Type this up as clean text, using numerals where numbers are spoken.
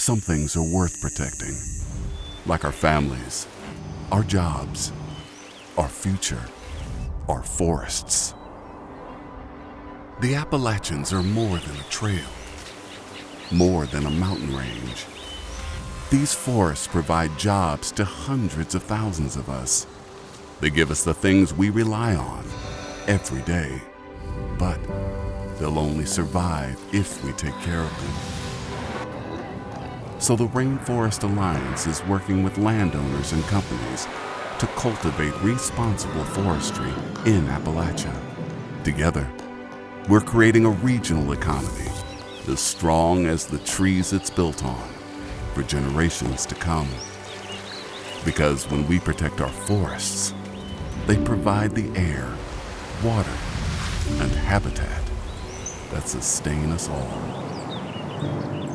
some things are worth protecting, like our families, our jobs, our future, our forests. The Appalachians are more than a trail, more than a mountain range. These forests provide jobs to hundreds of thousands of us. They give us the things we rely on every day, but they'll only survive if we take care of them. So the Rainforest Alliance is working with landowners and companies to cultivate responsible forestry in Appalachia. Together, we're creating a regional economy as strong as the trees it's built on for generations to come. Because when we protect our forests, they provide the air, water, and habitat that sustain us all.